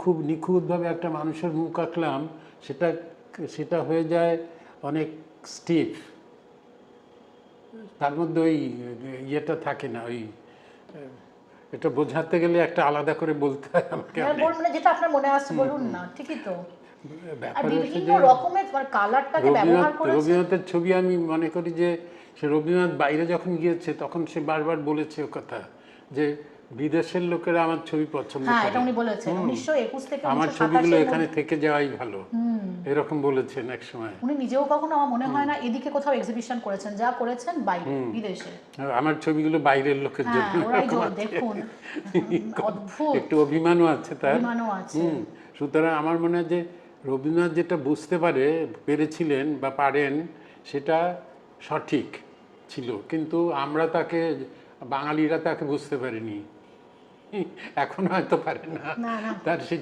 খুব নিখুঁতভাবে একটা মানুষের মুখ আঁকলাম, সেটা সেটা হয়ে যায় অনেক স্টিফ, তার মধ্যে ওই ইয়েটা থাকে না, ওই এটা বোঝাতে গেলে একটা আলাদা করে বলতে হয় আমাকে। মানে যেটা আপনার মনে আসছে বলুন না, ঠিকই তো। আর ব্যাপার হচ্ছে বিভিন্ন যে রকমের কালারটাকে ব্যবহার করেছে। রবীন্দ্রনাথের ছবি আমি মনে করি যে সে রবীন্দ্রনাথ বাইরে যখন গিয়েছে তখন সে বারবার বলেছে ও কথা যে বিদেশের লোকেরা আমার ছবি পছন্দ হ্যাঁ, করে, এটা উনি বলেছেন 1921 থেকে আমার 1927 ছবিগুলো এর এখানে মধ্যে। থেকে যাওয়াই ভালো, এরকম বলেছেন এক সময়। উনি নিজেও কখনো আমার মনে হয় না এদিকে কোথাও এক্সিবিশন করেছেন, যা করেছেন বাইরে বিদেশে। আমার ছবিগুলো বাইরের লোকের হ্যাঁ, জন্য ওরাই এরকম আছে। দেখুন, অদ্ভুত একটু অভিমানও আছে তার। অভিমানও আছে। সুতরাং আমার মনে হয় যে রবীন্দ্রনাথ যেটা বুঝতে পেরেছিলেন বা পারেন সেটা সঠিক ছিল, কিন্তু আমরা তাকে, বাঙালিরা তাকে বুঝতে পারিনি, এখন হয়তো পারে না, না না তার সেই